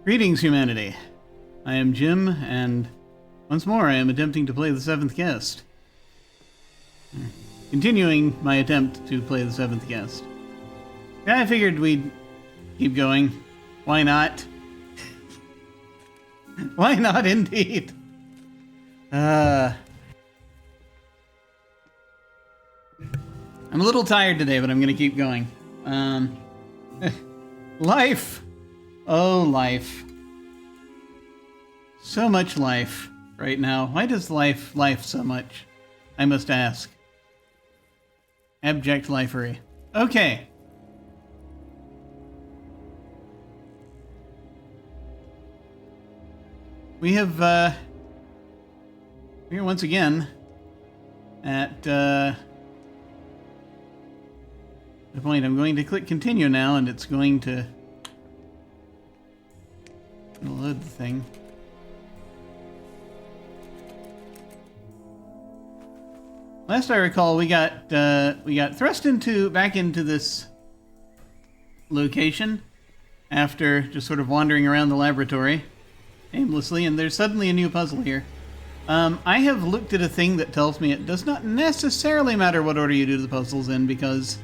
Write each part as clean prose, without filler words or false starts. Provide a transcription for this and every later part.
Greetings, humanity. I am Jim, and once more I am attempting to play the Seventh Guest. Continuing my attempt to play the Seventh Guest. Yeah, I figured we'd keep going. Why not? Why not, indeed? I'm a little tired today, but I'm gonna keep going. Life! Oh, life. So much life right now. Why does life so much? I must ask. Abject lifery. Okay. We have, here once again at, the point I'm going to click continue now, and it's going to load the thing. Last I recall, we got thrust back into this location after just sort of wandering around the laboratory aimlessly, and there's suddenly a new puzzle here. I have looked at a thing that tells me it does not necessarily matter what order you do the puzzles in, because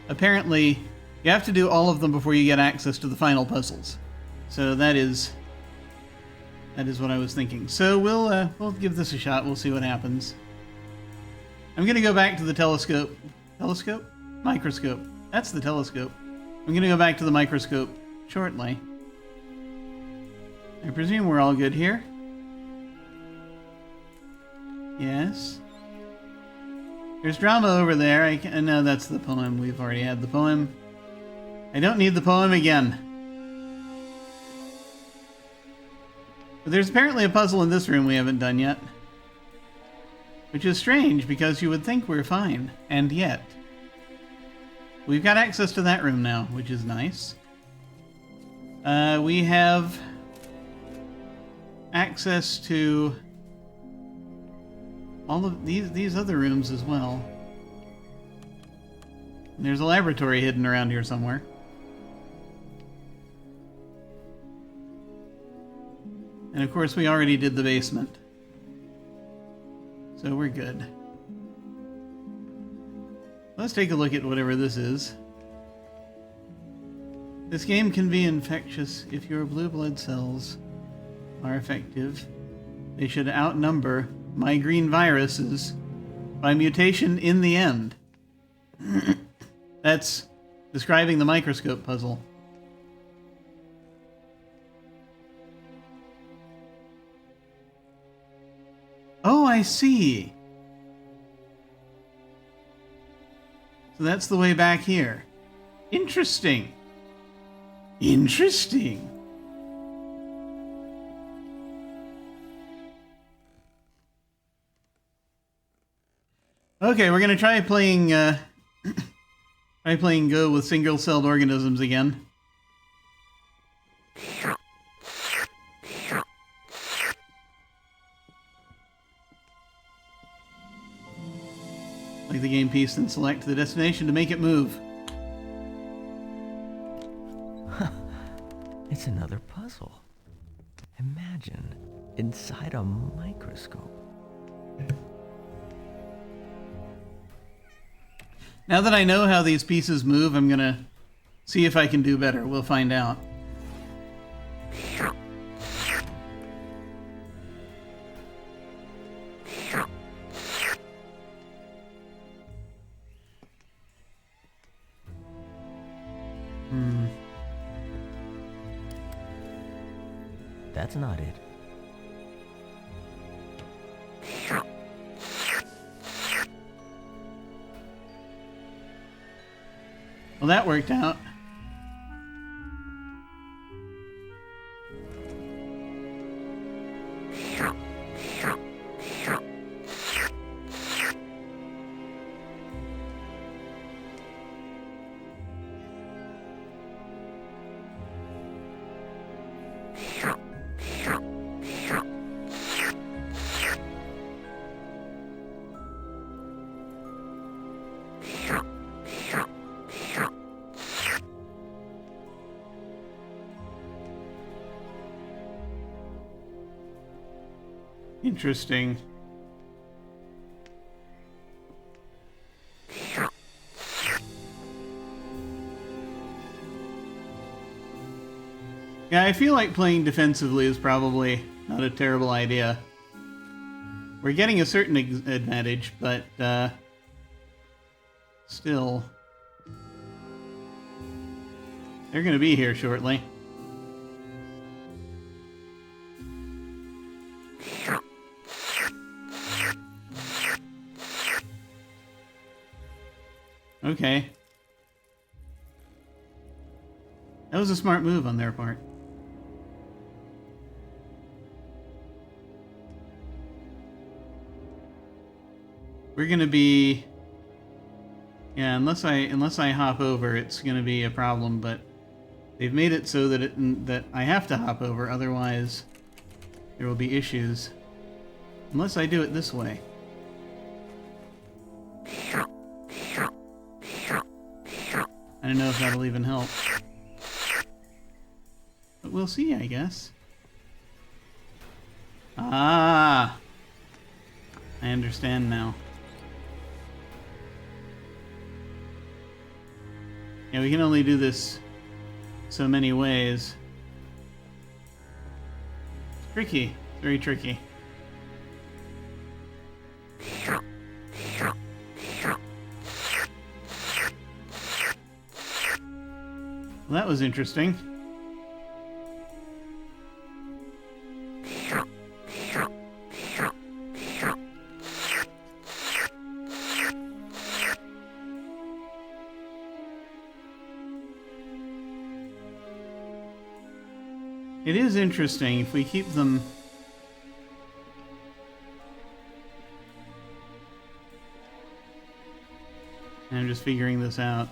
apparently you have to do all of them before you get access to the final puzzles. So that is what I was thinking. So we'll give this a shot. We'll see what happens. I'm gonna go back to the telescope. Telescope? Microscope. That's the telescope. I'm gonna go back to the microscope shortly. I presume we're all good here. Yes. There's drama over there. No, that's the poem. We've already had the poem. I don't need the poem again. But there's apparently a puzzle in this room we haven't done yet. Which is strange, because you would think we're fine. And yet. We've got access to that room now, which is nice. We have access to all of these other rooms as well. And there's a laboratory hidden around here somewhere. And of course we already did the basement. So we're good. Let's take a look at whatever this is. This game can be infectious if your blue blood cells are effective. They should outnumber my green viruses by mutation in the end. That's describing the microscope puzzle. Oh, I see. So that's the way back here. Interesting. Interesting. Okay, we're gonna try playing Go with single-celled organisms again. Like the game piece, then select the destination to make it move. It's another puzzle. Imagine inside a microscope. Now that I know how these pieces move, I'm gonna see if I can do better. We'll find out. That's not it. Well, that worked out. Interesting. Yeah, I feel like playing defensively is probably not a terrible idea. We're getting a certain advantage, but still. They're going to be here shortly. Okay. That was a smart move on their part. We're gonna be... Yeah, unless I hop over, it's gonna be a problem, but they've made it so that I have to hop over, otherwise there will be issues. Unless I do it this way. I don't know if that'll even help. But we'll see, I guess. Ah! I understand now. Yeah, we can only do this so many ways. It's tricky. Very tricky. Well, that was interesting. It is interesting if we keep them... I'm just figuring this out.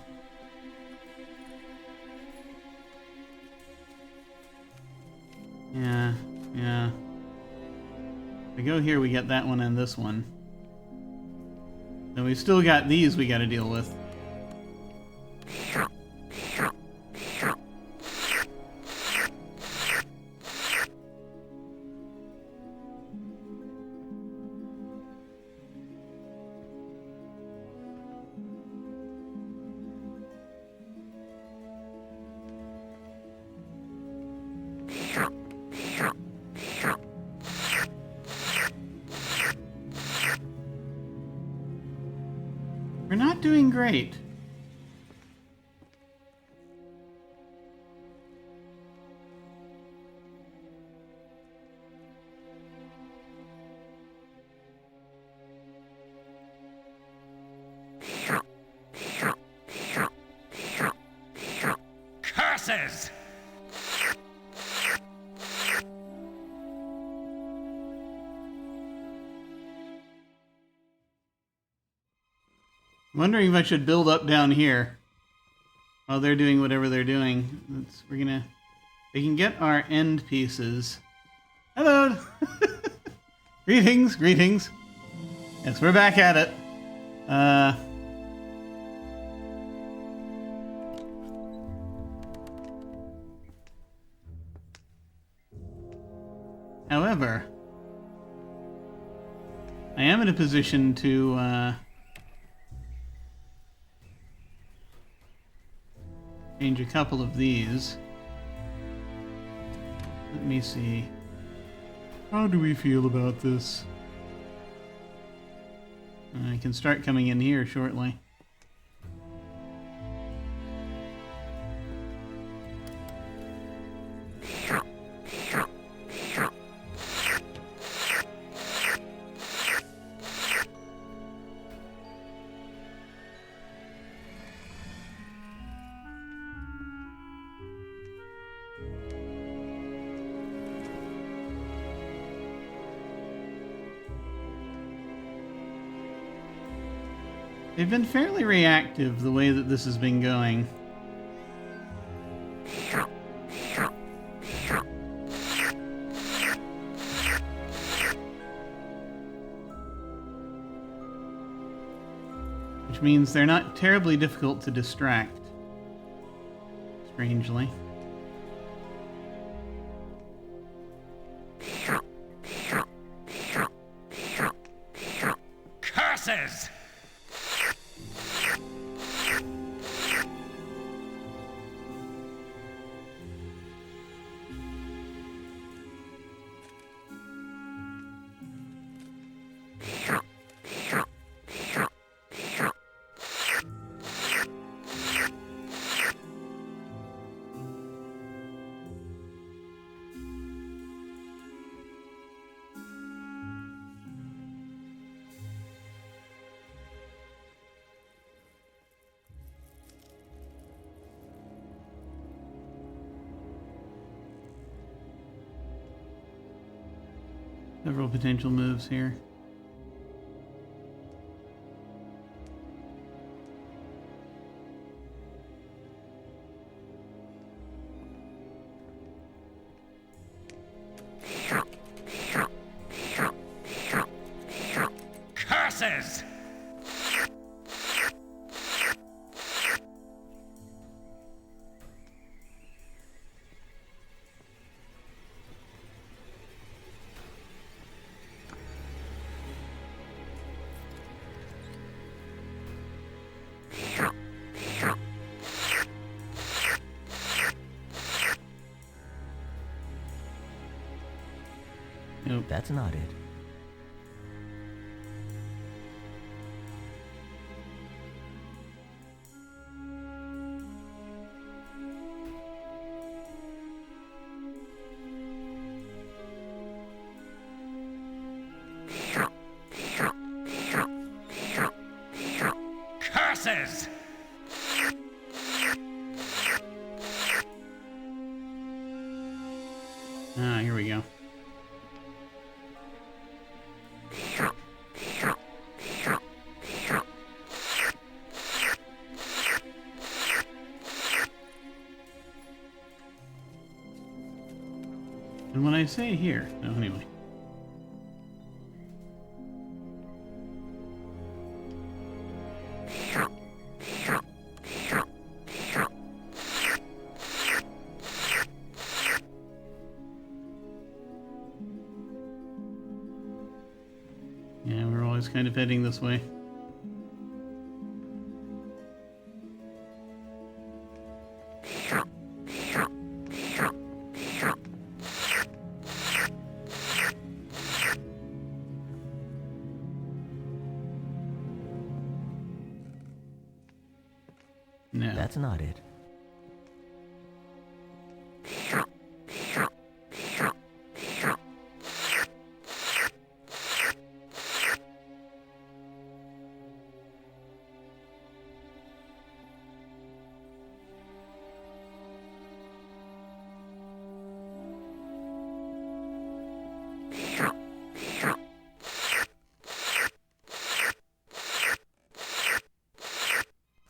Yeah. If we go here, we get that one and this one. Then we've still got these we gotta deal with. We're not doing great. Curses! I'm wondering if I should build up down here while they're doing whatever they're doing. They can get our end pieces. Hello! Greetings. Yes, we're back at it. However, I am in a position to, change a couple of these. Let me see. How do we feel about this? I can start coming in here shortly. They've been fairly reactive the way that this has been going. Which means they're not terribly difficult to distract. Strangely. Curses! Several potential moves here. Curses! Nope. That's not it. Curses! Ah, here we go. And when I say here, no, anyway. Yeah, we're always kind of heading this way. No. That's not it.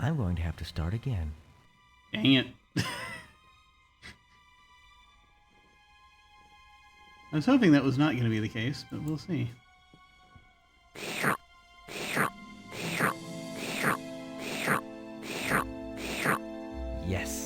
I'm going to have to start again. Dang it. I was hoping that was not going to be the case, but we'll see. Yes.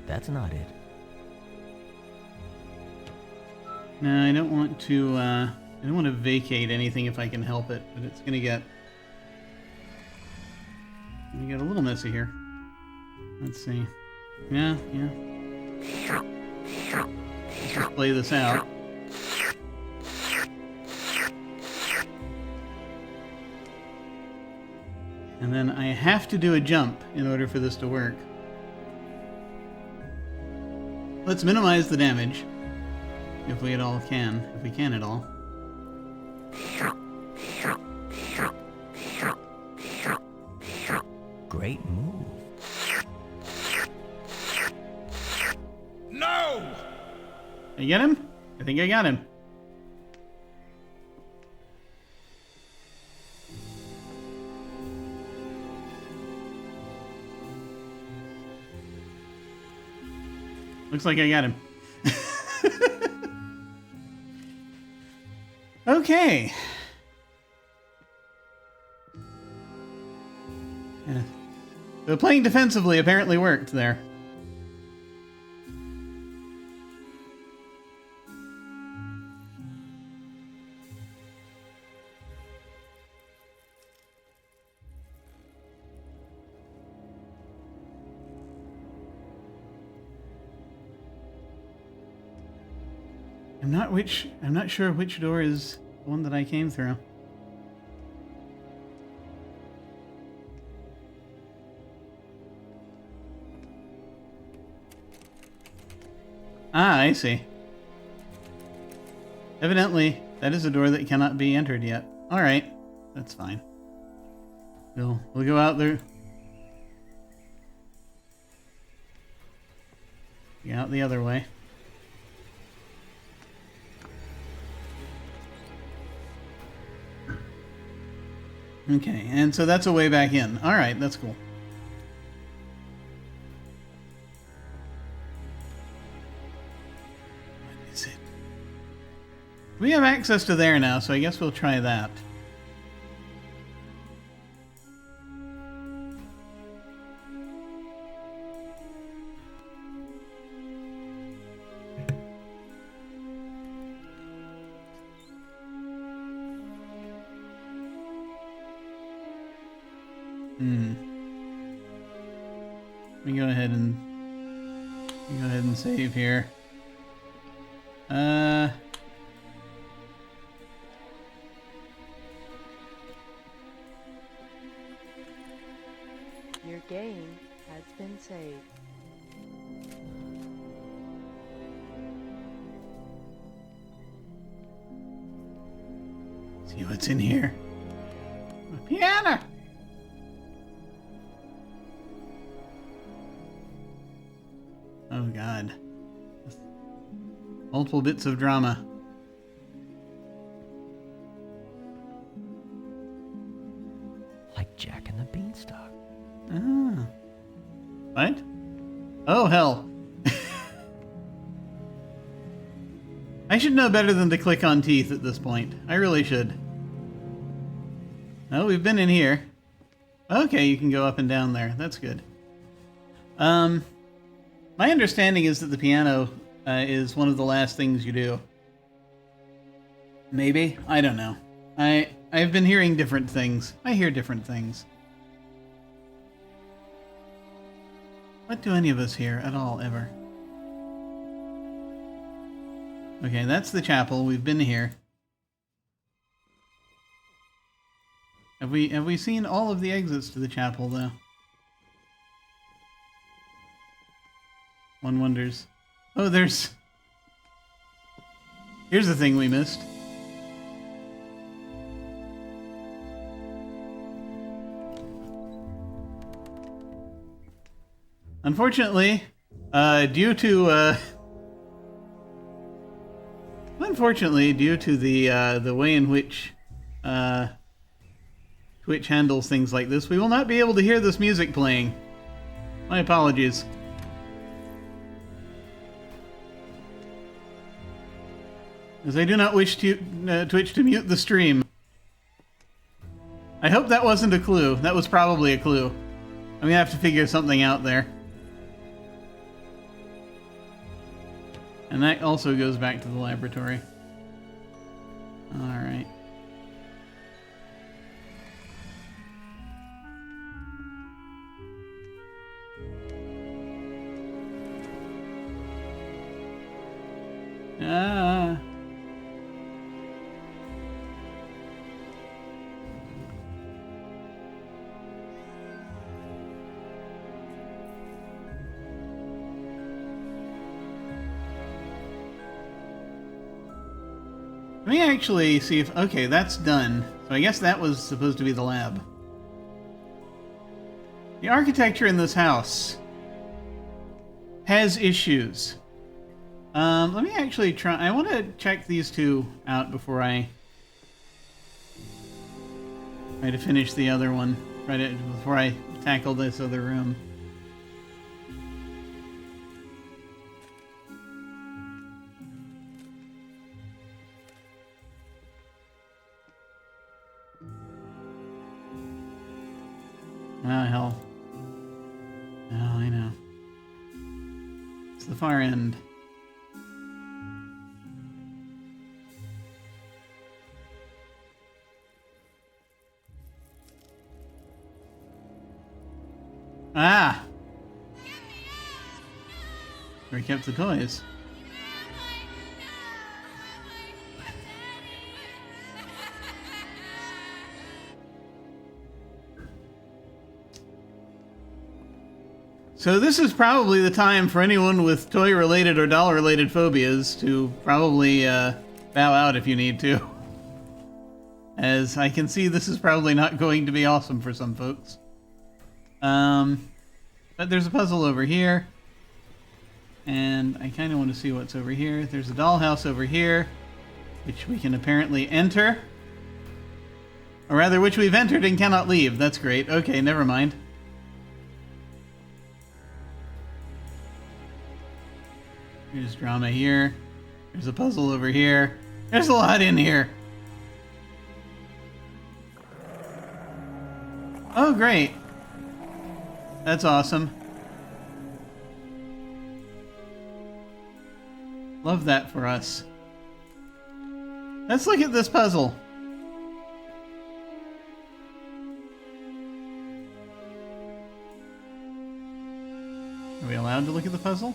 That's not it. No, I don't want to. I don't want to vacate anything if I can help it, but it's gonna get a little messy here. Let's see. Yeah. Let's just play this out. And then I have to do a jump in order for this to work. Let's minimize the damage. If we at all can. If we can at all. Great move. No! Did I get him? I think I got him. Looks like I got him. Okay. Yeah. So playing defensively apparently worked there. I'm not sure which door is the one that I came through. Ah, I see. Evidently, that is a door that cannot be entered yet. Alright, that's fine. We'll go out there. Get out the other way. Okay, and so that's a way back in. Alright, that's cool. What is it? We have access to there now, so I guess we'll try that. Let me go ahead and save here. Your game has been saved. See what's in here. A piano. Oh God. Multiple bits of drama. Like Jack and the Beanstalk. Ah. What? Oh hell. I should know better than to click on teeth at this point. I really should. Oh, we've been in here. Okay, you can go up and down there. That's good. My understanding is that the piano is one of the last things you do. Maybe? I don't know. I've been hearing different things. I hear different things. What do any of us hear at all, ever? Okay, that's the chapel. We've been here. Have we seen all of the exits to the chapel, though? One wonders. Oh, here's the thing we missed. Unfortunately, due to the way in which Twitch handles things like this, we will not be able to hear this music playing. My apologies. As I do not wish to Twitch to mute the stream. I hope that wasn't a clue. That was probably a clue. I'm gonna have to figure something out there. And that also goes back to the laboratory. Alright. Ah. Let me actually see if... Okay, that's done. So I guess that was supposed to be the lab. The architecture in this house has issues. Let me actually try... I want to check these two out before I try to finish the other one. Before I tackle this other room. Oh, hell. Oh, I know. It's the far end. Ah! Where he kept the toys. So this is probably the time for anyone with toy-related or doll-related phobias to probably bow out if you need to. As I can see, this is probably not going to be awesome for some folks. But there's a puzzle over here. And I kind of want to see what's over here. There's a dollhouse over here, which we can apparently enter. Or rather, which we've entered and cannot leave. That's great. Okay, never mind. There's drama here. There's a puzzle over here. There's a lot in here. Oh, great. That's awesome. Love that for us. Let's look at this puzzle. Are we allowed to look at the puzzle?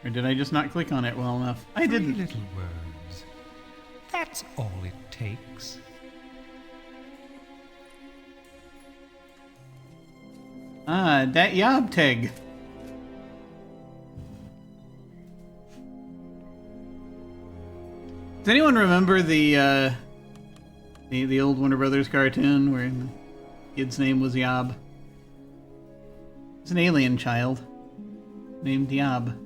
Or did I just not click on it well enough? I didn't. 3 little words. That's all it takes. Ah, dat Yabteg. Does anyone remember the old Warner Brothers cartoon where the kid's name was Yob? It's an alien child named Yob.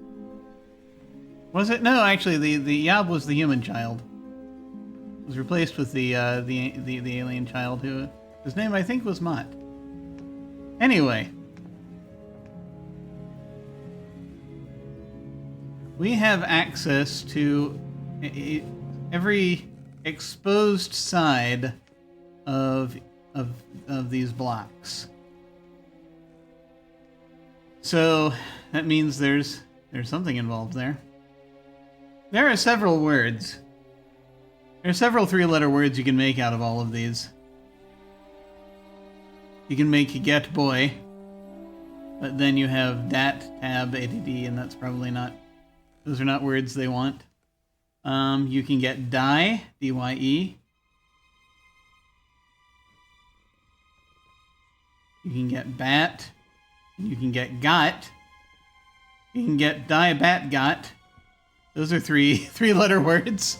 Was it? No, actually, the Yob was the human child. It was replaced with the alien child who his name I think was Mott. Anyway, we have access to every exposed side of these blocks. So that means there's something involved there. There are several words. There are several 3-letter words you can make out of all of these. You can make get boy, but then you have dat, tab, add, and that's probably not, those are not words they want. You can get die, dye. You can get bat. You can get got. You can get die, bat, got. Those are 3-letter words.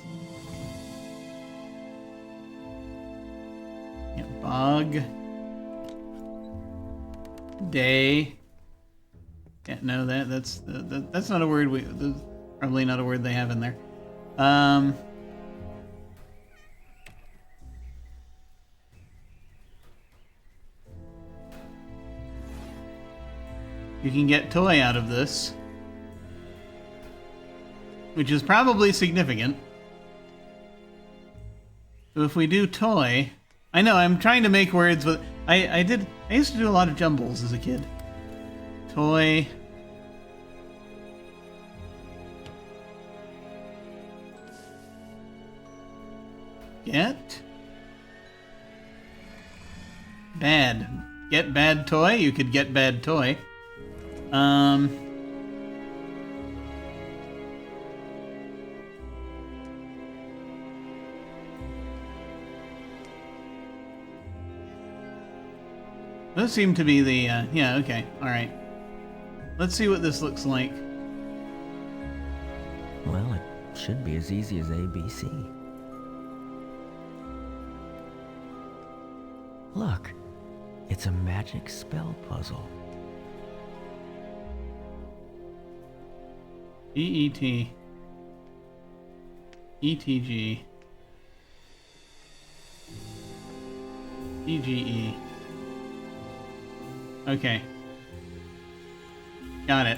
Get bog. Day. Yeah, no, that's not a word. That's probably not a word they have in there. You can get toy out of this, which is probably significant. So if we do toy, I know I'm trying to make words with. I used to do a lot of jumbles as a kid. Toy. Get. Bad. Get bad toy? You could get bad toy. Those seem to be the, yeah, okay, alright. Let's see what this looks like. Well, it should be as easy as ABC. Look, it's a magic spell puzzle. EET. ETG. EGE. Okay. Got it.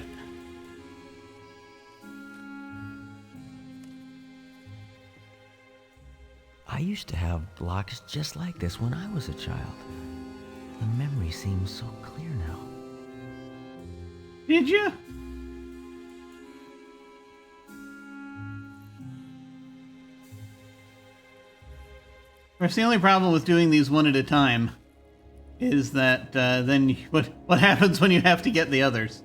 I used to have blocks just like this when I was a child. The memory seems so clear now. Did you? Of course, the only problem with doing these one at a time is that then what happens when you have to get the others?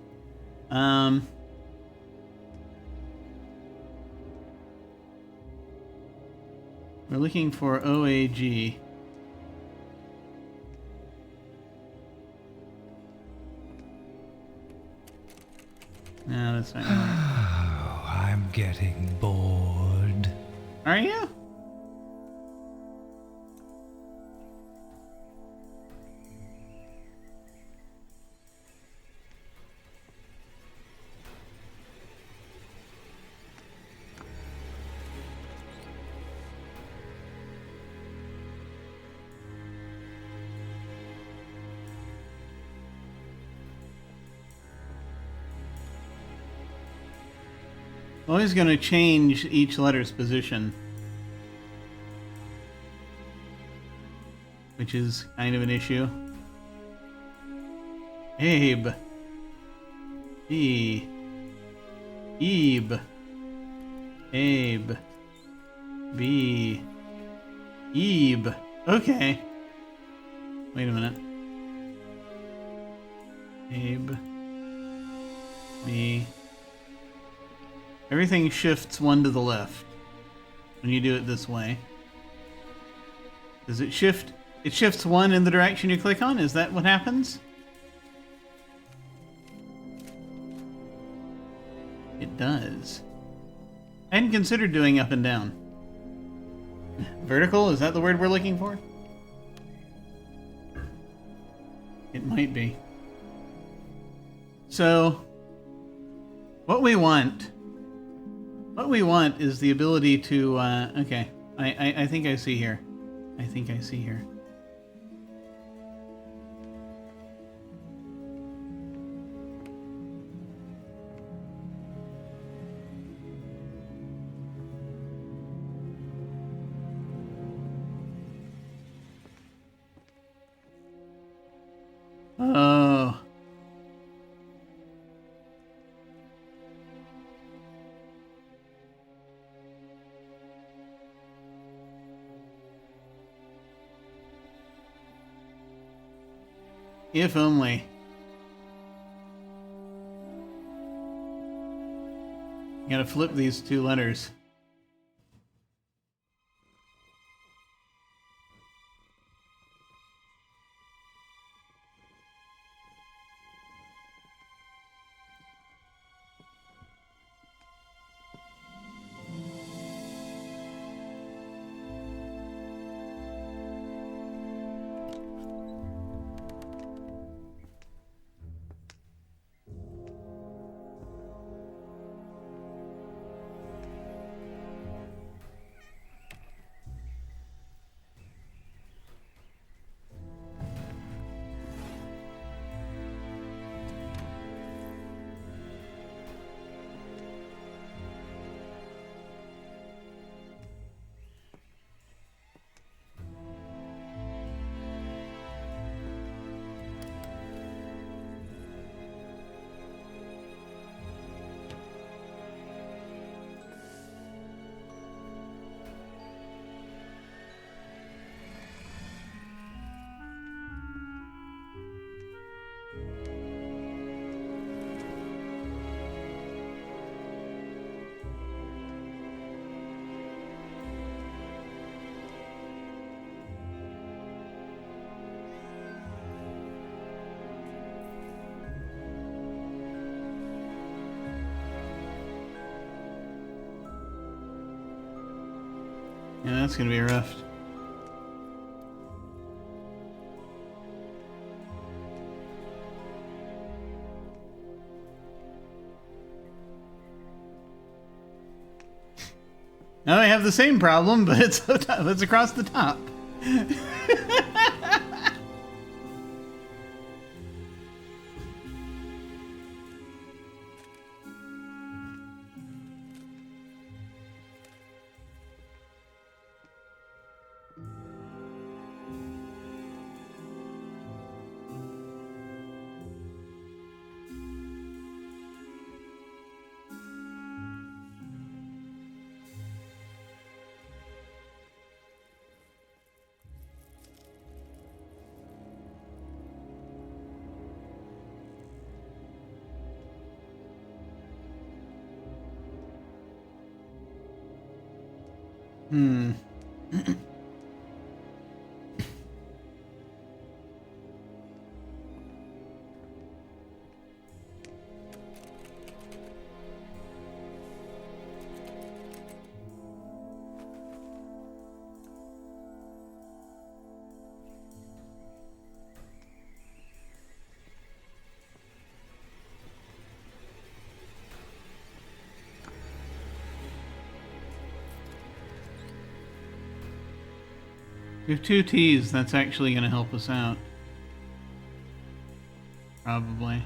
We're looking for OAG. No, that's not gonna work. Oh, I'm getting bored. Are you? Always going to change each letter's position, which is kind of an issue. Abe. E. Ebe. Abe. B. Ebe. Okay. Wait a minute. Abe. B. Everything shifts one to the left when you do it this way. Does it shift? It shifts one in the direction you click on? Is that what happens? It does. I hadn't considered doing up and down. Vertical? Is that the word we're looking for? It might be. So, what we want is the ability to, okay. I think I see here. I think I see here. Oh. If only. You gotta flip these two letters. Yeah, that's gonna be rough. Now I have the same problem, but it's across the top. Hmm. We have 2 T's. That's actually going to help us out. Probably.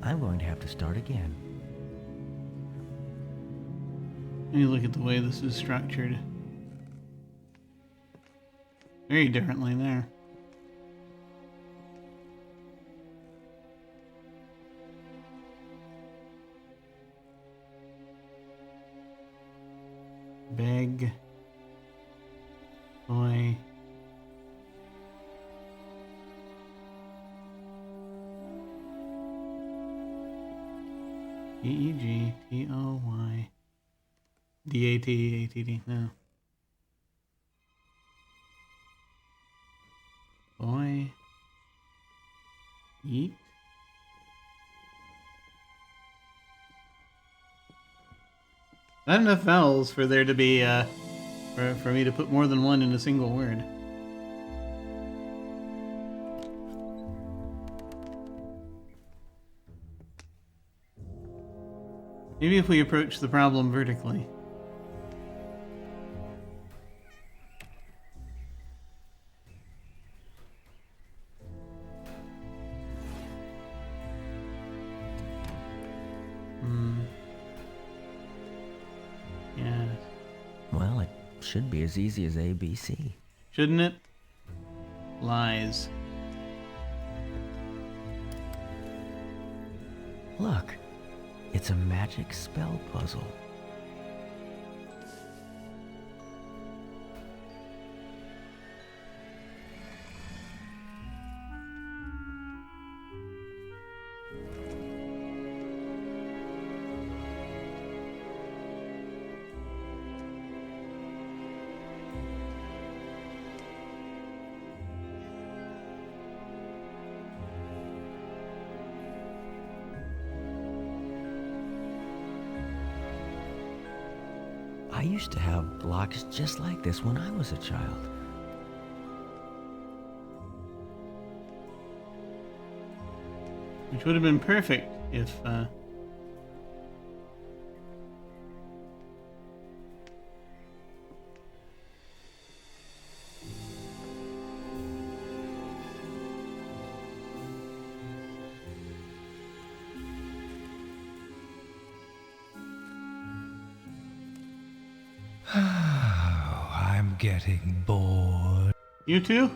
I'm going to have to start again. Let me look at the way this is structured. Very differently there. Beg. Boy. Egtoy. DATATD. No. Boy. Eat. Not enough vowels for there to be, for me to put more than one in a single word. Maybe if we approach the problem vertically. Yeah. Well, it should be as easy as ABC. Shouldn't it? Lies. Look, it's a magic spell puzzle. I used to have blocks just like this when I was a child. Which would have been perfect if, I'm getting bored. You too?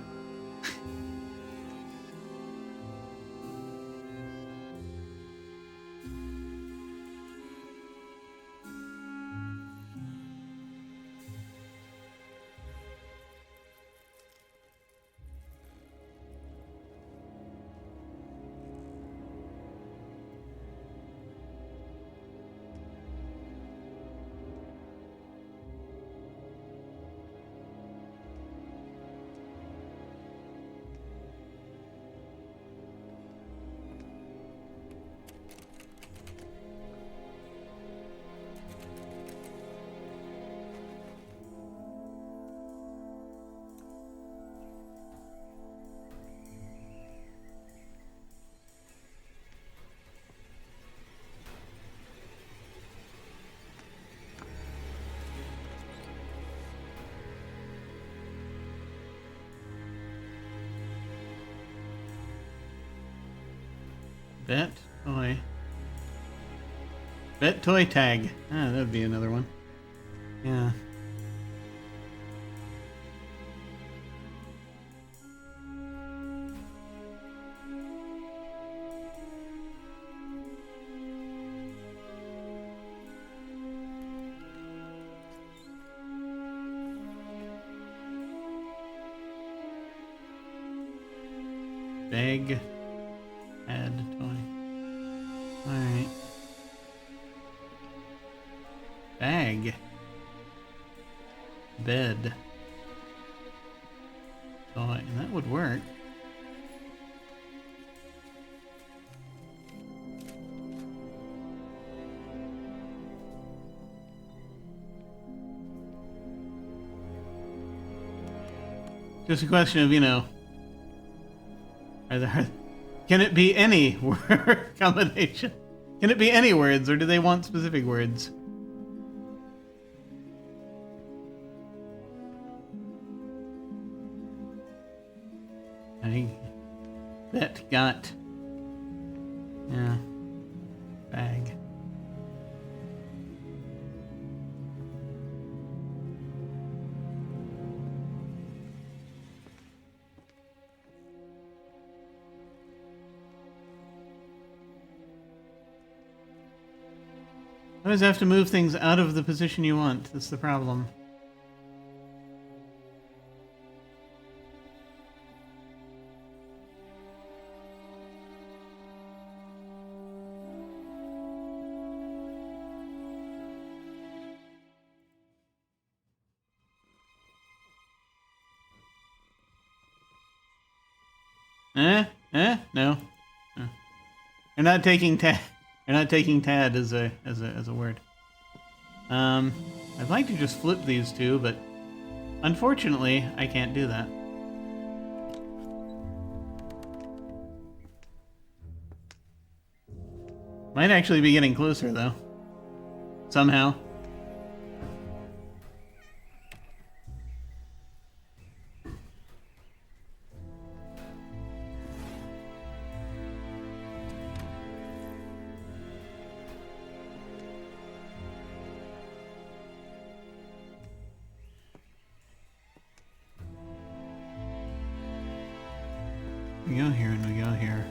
Bet toy. Bet toy tag. Ah, that'd be another one. Yeah. Bag. Add toy. Alright. Bag. Bed. Toy. That would work. Just a question of, you know, can it be any word combination? Can it be any words, or do they want specific words? I bet got. Yeah. Bag. You always have to move things out of the position you want. That's the problem. No. You're not taking tad. You're not taking tad as a word. I'd like to just flip these two, but unfortunately, I can't do that. Might actually be getting closer though. Somehow. We go here and we go here.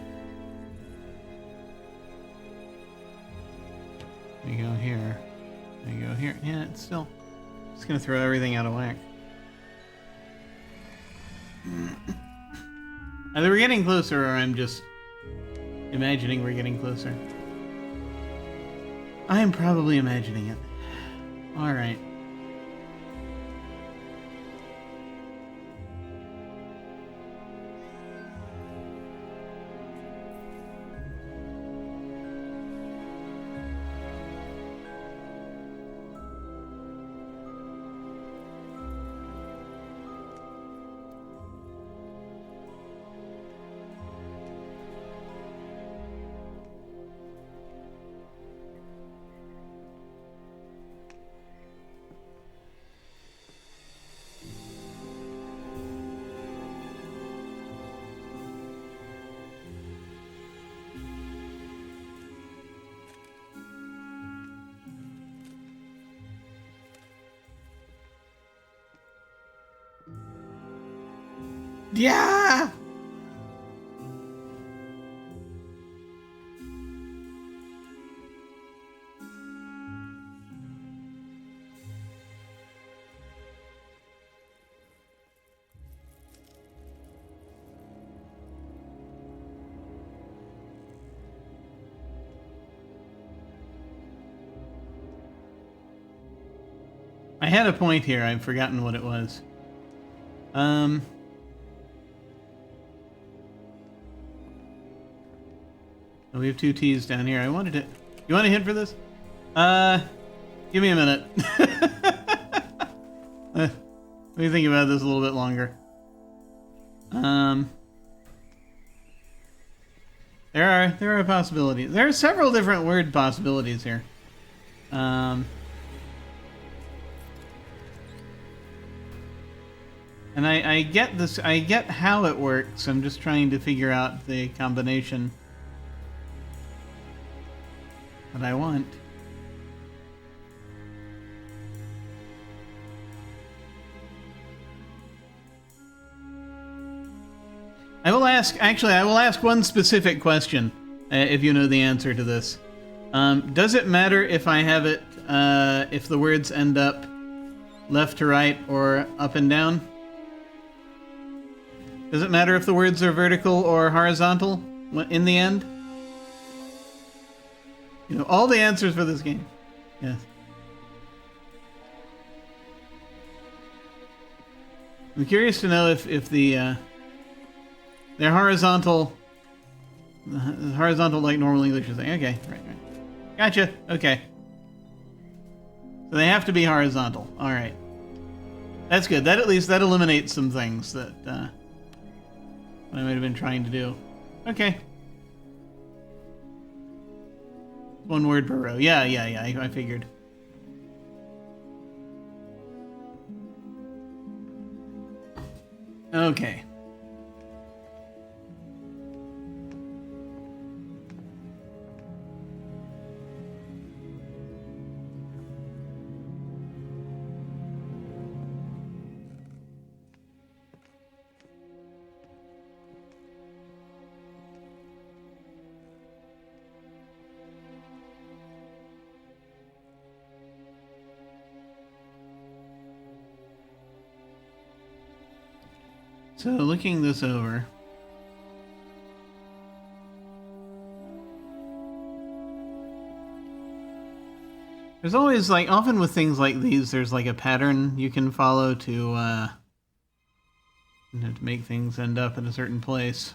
We go here. We go here. Yeah, it's still just gonna throw everything out of whack. Either we're getting closer or I'm just imagining we're getting closer. I'm probably imagining it. Alright. Yeah! I had a point here. I've forgotten what it was. Oh, we have two T's down here. I wanted to... You want a hint for this? Give me a minute. Let me think about this a little bit longer. There are possibilities. There are several different word possibilities here. And I get this. I get how it works. I'm just trying to figure out the combination. what I want. I will ask one specific question, if you know the answer to this. Does it matter if I have it, if the words end up left to right or up and down? Does it matter if the words are vertical or horizontal in the end? You know, all the answers for this game. Yes. I'm curious to know if they're horizontal like normal English is saying. Okay, right. Gotcha. Okay. So they have to be horizontal. All right. That's good. That eliminates some things that I might have been trying to do. Okay. One word per row. Yeah. I figured. Okay. So looking this over, there's always, like, often with things like these, there's like a pattern you can follow to make things end up in a certain place.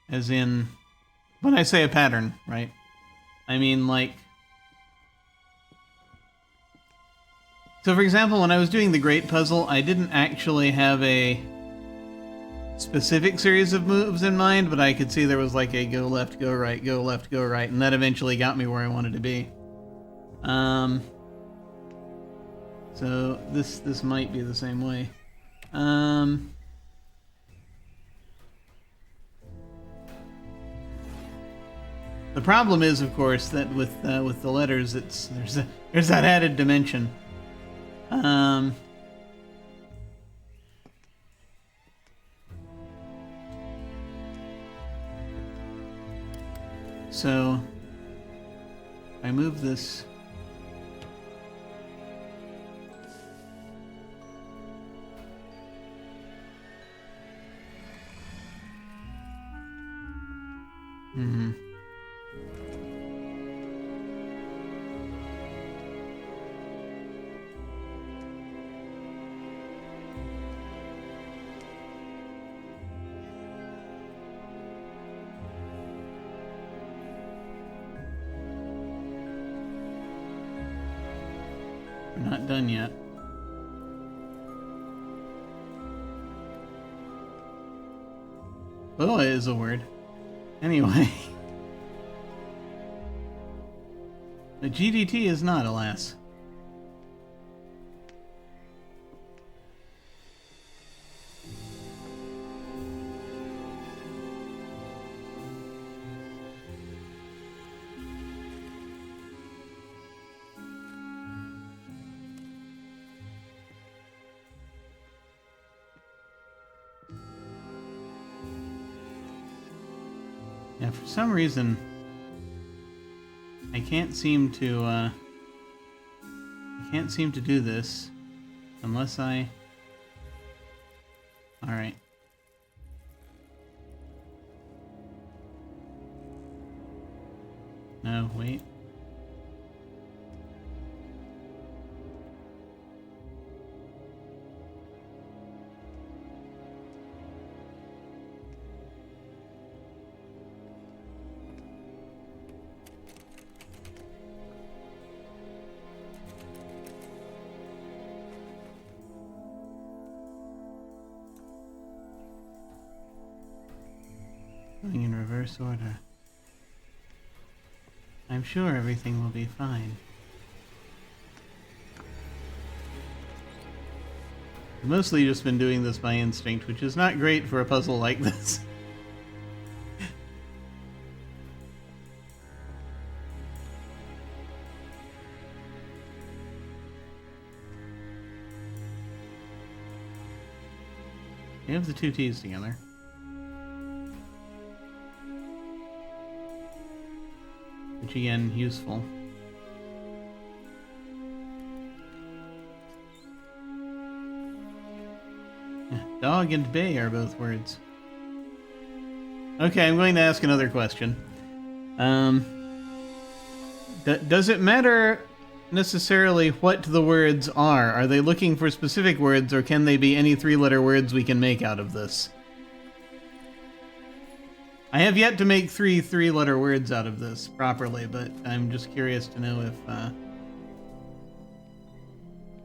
As in, when I say a pattern, right? I mean, like, so for example, when I was doing the Great Puzzle, I didn't actually have a specific series of moves in mind, but I could see there was like a go left, go right, go left, go right, and that eventually got me where I wanted to be. So this might be the same way. The problem is, of course, that with the letters, there's that added dimension. So I move this. Mm-hmm. We're not done yet. Boa is a word. Anyway. The GDT is not, alas. Yeah, for some reason, I can't seem to do this unless I... Alright. No, wait. Going in reverse order. I'm sure everything will be fine. I've mostly just been doing this by instinct, which is not great for a puzzle like this. You have the two T's together. Which again, useful. Dog and bay are both words. Okay, I'm going to ask another question. Does it matter necessarily what the words are? Are they looking for specific words, or can they be any three-letter words we can make out of this? I have yet to make three-letter words out of this properly, but I'm just curious to know if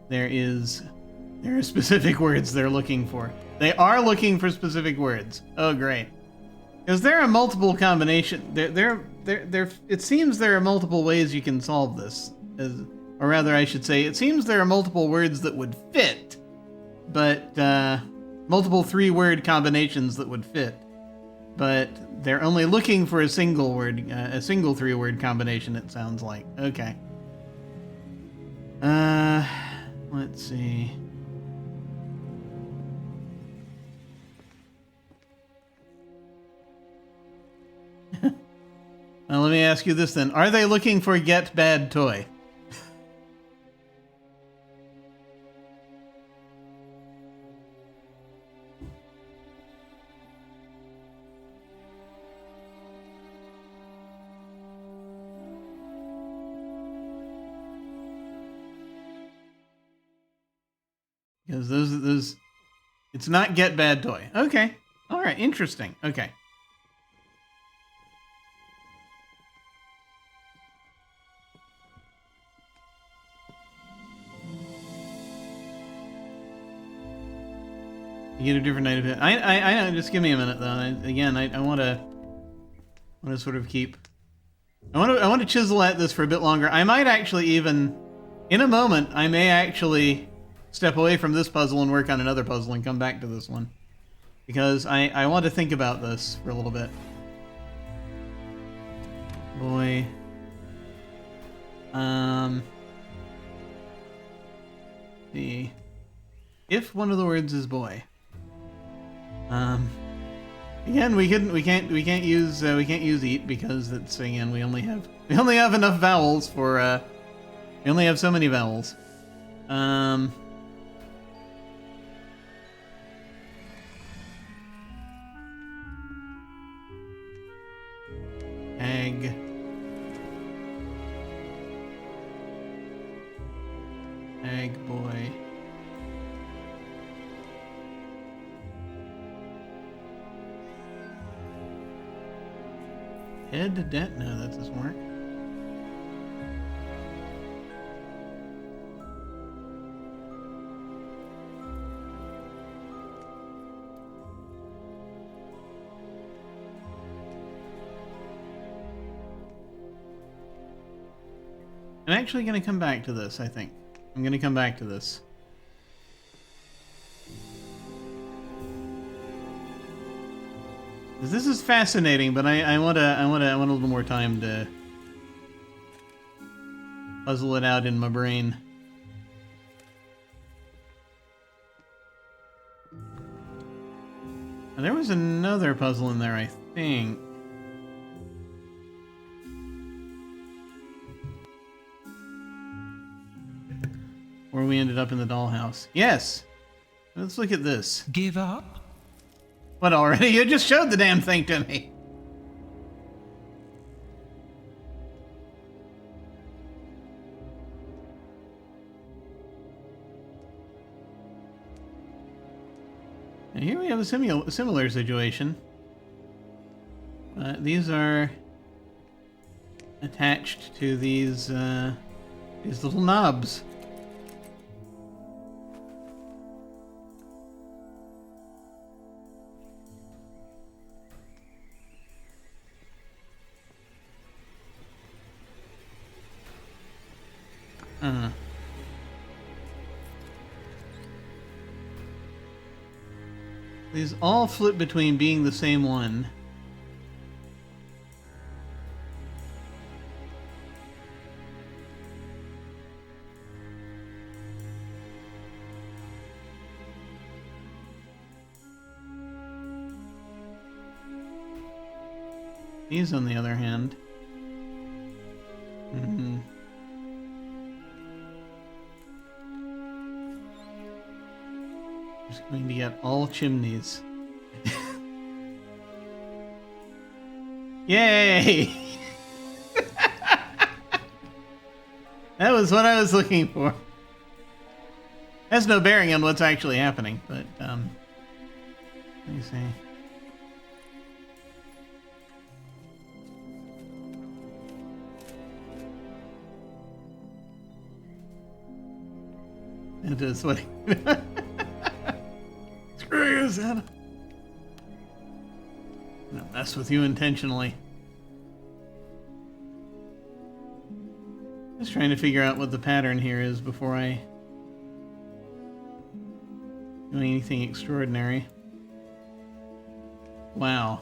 there are specific words they're looking for. They are looking for specific words. Oh, great. Because there are multiple combinations. It seems there are multiple ways you can solve this. Or rather, I should say, it seems there are multiple words that would fit, but multiple three-word combinations that would fit. But they're only looking for a single word, a single three-word combination, it sounds like. Okay. Let's see. Well, let me ask you this then. Are they looking for get bad toy? Because those, it's not get bad toy. Okay. All right. Interesting. Okay. You get a different night of it. I know. Just give me a minute though. I want to sort of keep. I want to chisel at this for a bit longer. I might actually even, in a moment, I may actually step away from this puzzle and work on another puzzle and come back to this one. Because I want to think about this for a little bit. Boy. See. If one of the words is boy. Again, we can't use eat because it's, again, we only have enough vowels for we only have so many vowels. Egg boy. Head to debt? No, that doesn't work. I'm actually going to come back to this, I think. I'm going to come back to this. This is fascinating, but I want a little more time to puzzle it out in my brain. Now, there was another puzzle in there, I think. Where we ended up in the dollhouse. Yes! Let's look at this. Give up? What, already? You just showed the damn thing to me! Now here we have a similar situation. These are attached to these little knobs. These all flip between being the same one. These, on the other hand... Just going to get all chimneys. Yay! That was what I was looking for. Has no bearing on what's actually happening, but let me see. It is what. Screw you, Santa. I'm gonna mess with you intentionally. Just trying to figure out what the pattern here is before I do anything extraordinary. Wow.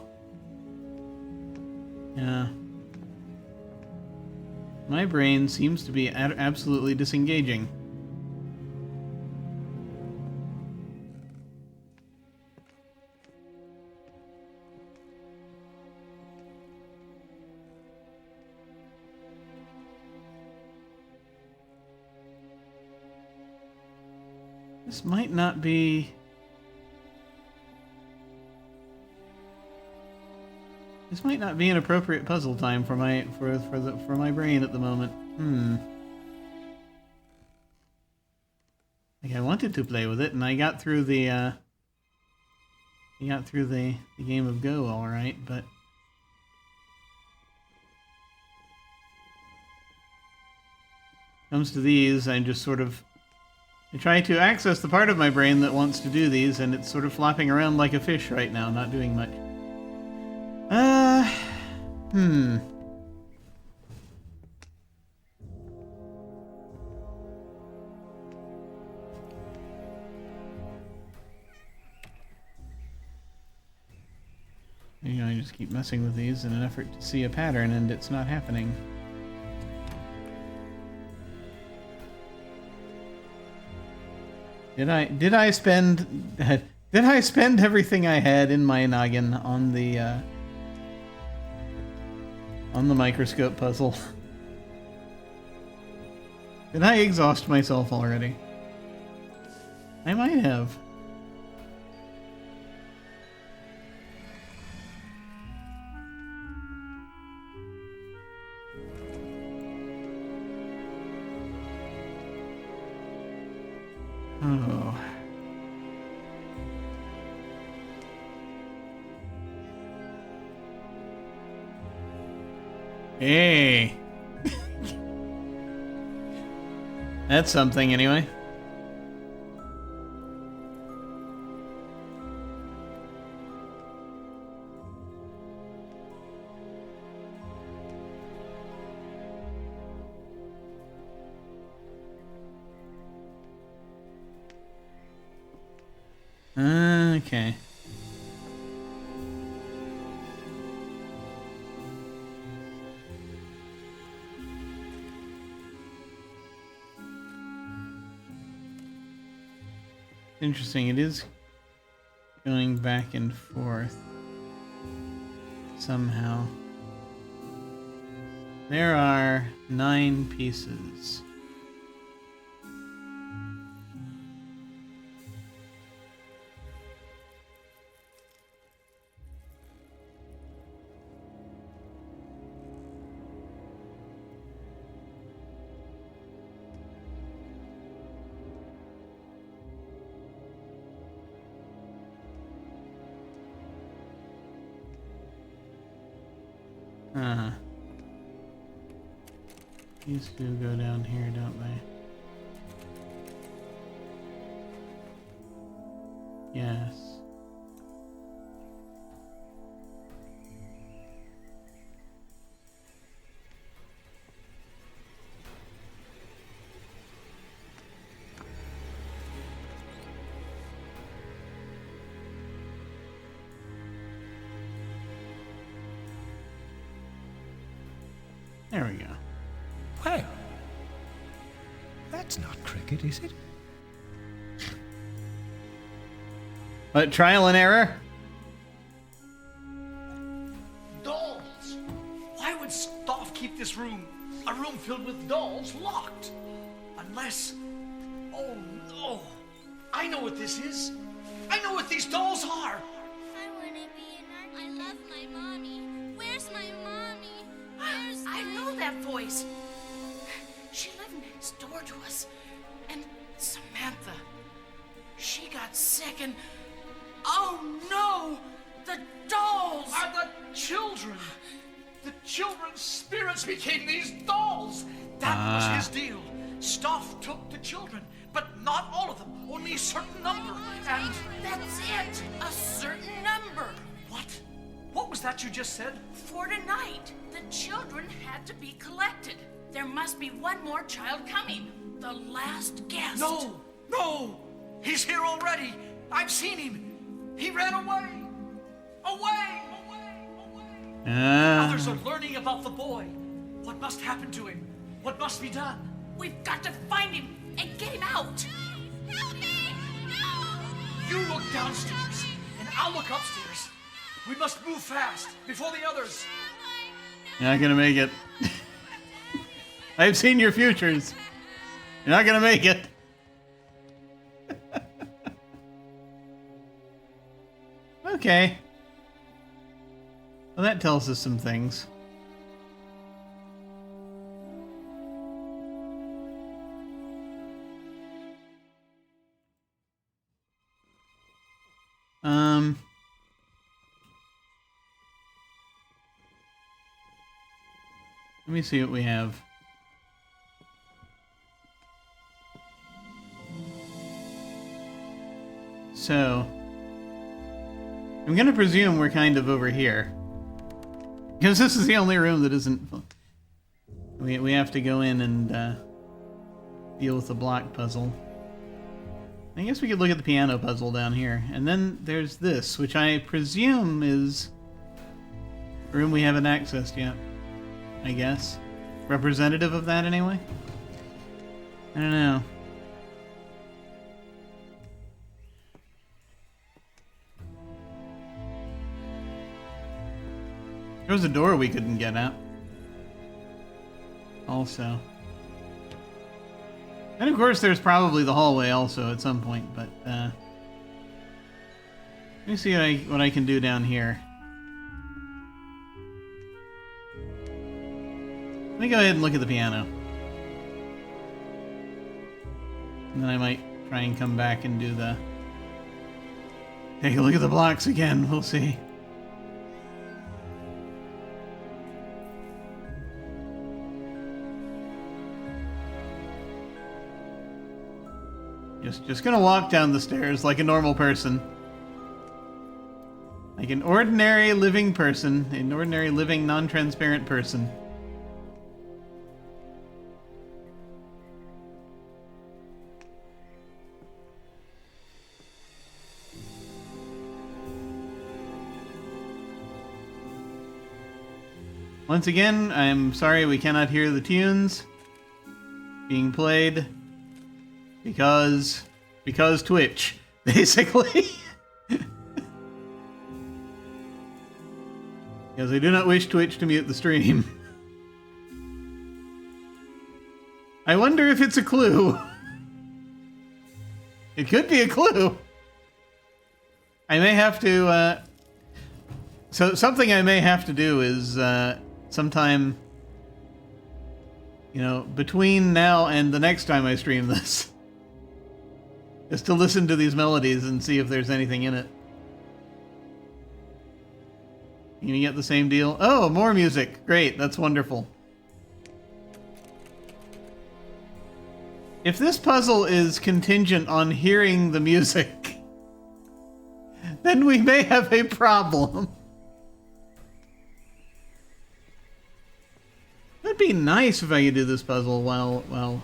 Yeah. My brain seems to be absolutely disengaging. This might not be... This might not be an appropriate puzzle time for my for my brain at the moment. Like I wanted to play with it, and I got through the the game of Go all right, but comes to these, I just sort of I try to access the part of my brain that wants to do these, and it's sort of flopping around like a fish right now, not doing much. You know, I just keep messing with these in an effort to see a pattern, and it's not happening. Did I spend everything I had in my noggin on the microscope puzzle? Did I exhaust myself already? I might have. Oh. Hey. That's something anyway. Okay. Interesting, it is going back and forth somehow. There are 9 pieces. These two go down here, don't they? Yes. There we go. Well, that's not cricket, is it? But trial and error? Dolls! A room filled with dolls locked. Unless... Oh no! I know what this is. I know what these dolls are. I want to be an I love my mommy. Where's my mommy? I know that voice. She lived next door to us. And Samantha, she got sick and... Oh no! The dolls! Are the children. The children's spirits became these dolls. That was his deal. Stoff took the children, but not all of them. Only a certain number. And That's it! A certain number. what? What was that you just said? For tonight, the children had to be collected. There must be one more child coming. The last guest. No! No! He's here already. I've seen him. He ran away. Away! Others are learning about the boy. What must happen to him? What must be done? We've got to find him and get him out. Help me! No! You look downstairs, and I'll look upstairs. We must move fast before the others. You're not gonna make it. I've seen your futures. You're not gonna make it. Okay. Well, that tells us some things. Let me see what we have. So, I'm gonna presume we're kind of over here. Because this is the only room that isn't... We have to go in and deal with the block puzzle. I guess we could look at the piano puzzle down here. And then there's this, which I presume is a room we haven't accessed yet. I guess. Representative of that, anyway? I don't know. There was a door we couldn't get at. Also. And of course there's probably the hallway also at some point, but let me see what I can do down here. Let me go ahead and look at the piano. And then I might try and come back and do the... Take a look at the blocks again, we'll see. Just gonna walk down the stairs like a normal person. Like an ordinary living person. An ordinary living, non-transparent person. Once again, I'm sorry we cannot hear the tunes being played. Because Twitch, basically. Because I do not wish Twitch to mute the stream. I wonder if it's a clue. It could be a clue. I may have to, so something I may have to do is, sometime, you know, between now and the next time I stream this. Just to listen to these melodies and see if there's anything in it. You get the same deal? Oh, more music. Great, that's wonderful. If this puzzle is contingent on hearing the music, then we may have a problem. It'd be nice if I could do this puzzle while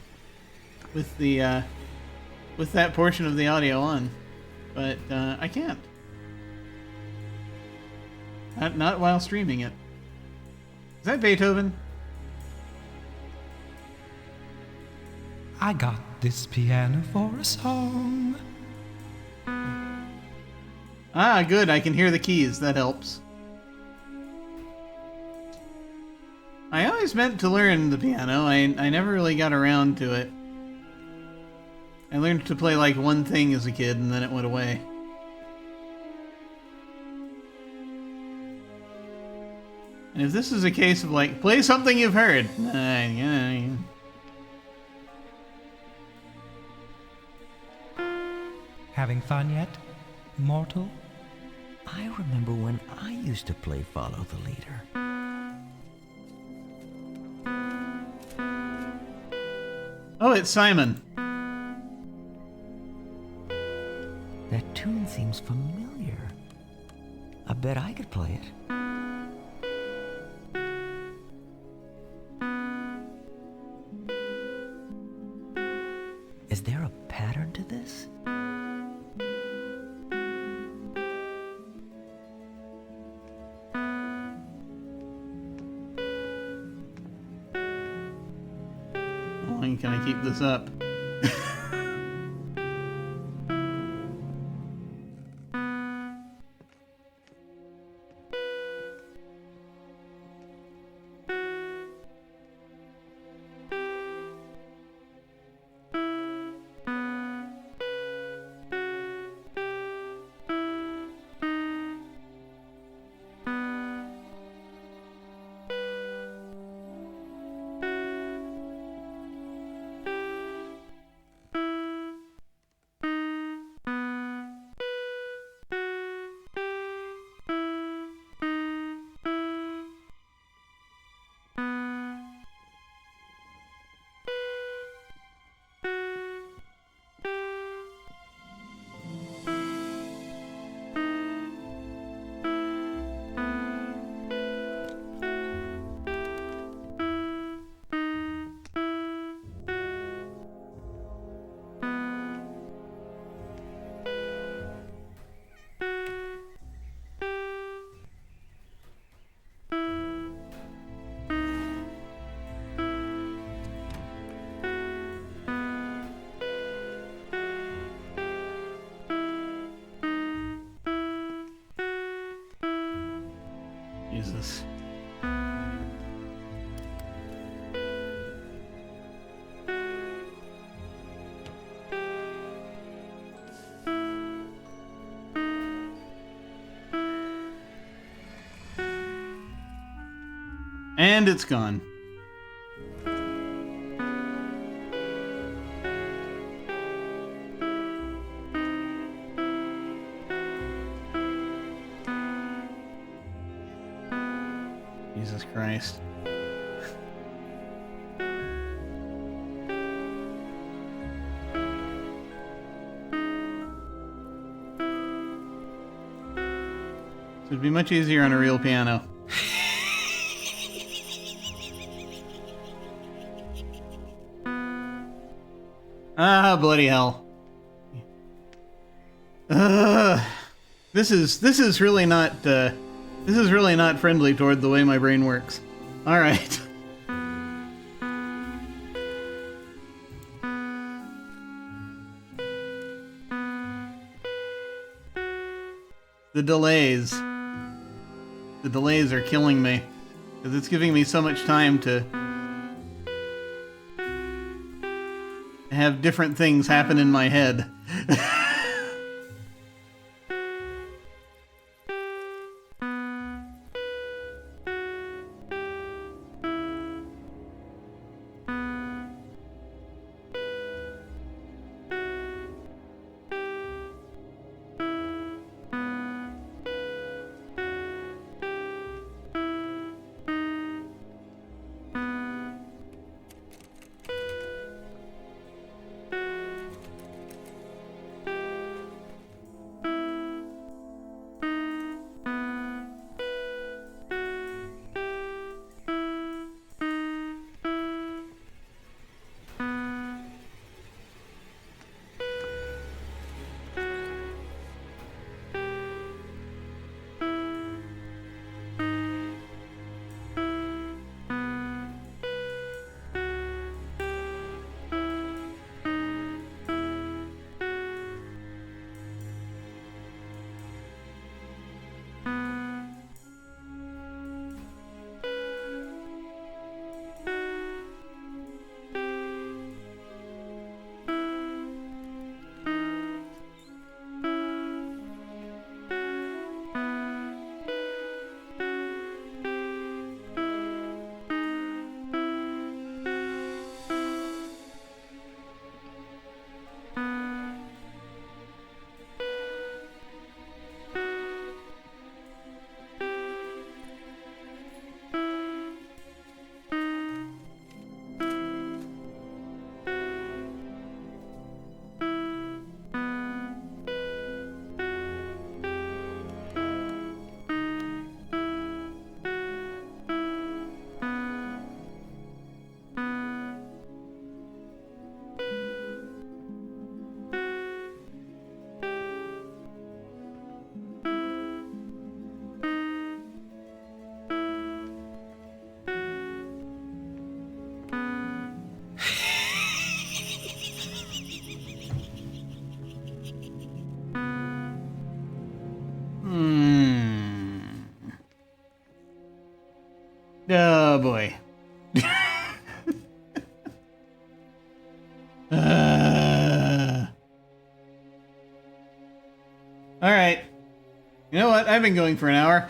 with the with that portion of the audio on, but I can't. Not while streaming it. Is that Beethoven? I got this piano for a song. Ah, good. I can hear the keys. That helps. I always meant to learn the piano. I never really got around to it. I learned to play like one thing as a kid and then it went away. And if this is a case of like, play something you've heard. Having fun yet, mortal? I remember when I used to play Follow the Leader. Oh, it's Simon. That tune seems familiar. I bet I could play it. Is there a pattern to this? How long can I keep this up? Jesus. And it's gone. Jesus Christ. So it'd be much easier on a real piano. Ah, bloody hell. This is really not friendly toward the way my brain works. All right. The delays are killing me because it's giving me so much time to have different things happen in my head. Oh boy. All right. You know what? I've been going for an hour.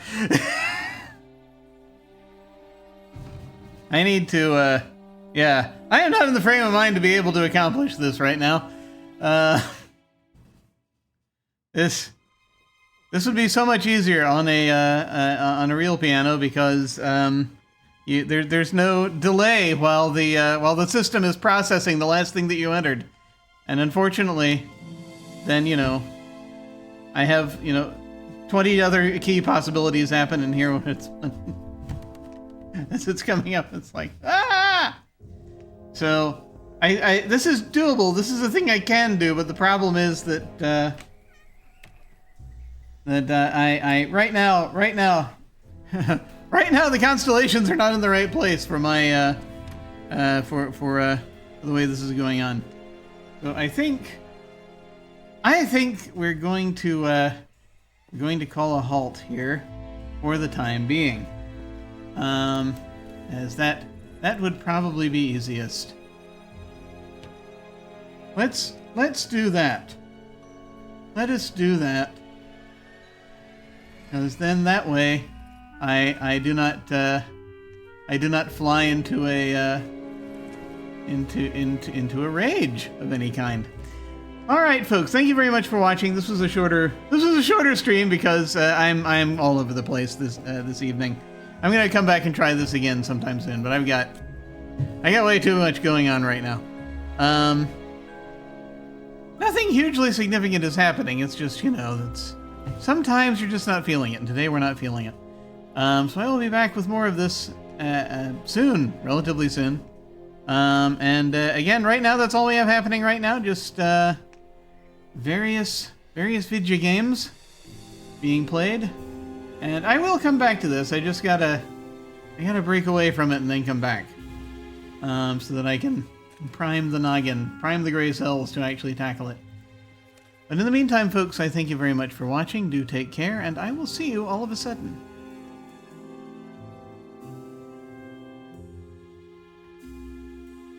I need to, yeah. I am not in the frame of mind to be able to accomplish this right now. This would be so much easier on a real piano because there's no delay while the system is processing the last thing that you entered, and unfortunately, then I have 20 other key possibilities happen, and here when it's as it's coming up, it's like So I this is doable. This is a thing I can do, but the problem is that I right now right now the constellations are not in the right place for my for the way this is going on. So I think we're going to call a halt here for the time being. As that would probably be easiest. Let's do that. Let us do that. Because then that way, I do not fly into a into a rage of any kind. All right, folks. Thank you very much for watching. This was a shorter stream because I'm all over the place this evening. I'm gonna come back and try this again sometime soon, but I got way too much going on right now. Nothing hugely significant is happening. It's just it's sometimes you're just not feeling it, and today we're not feeling it. So I will be back with more of this soon, relatively soon. Again, right now that's all we have happening right now. Just various video games being played. And I will come back to this. I just gotta break away from it and then come back, so that I can prime the noggin, prime the gray cells to actually tackle it. But in the meantime, folks, I thank you very much for watching. Do take care, and I will see you all of a sudden.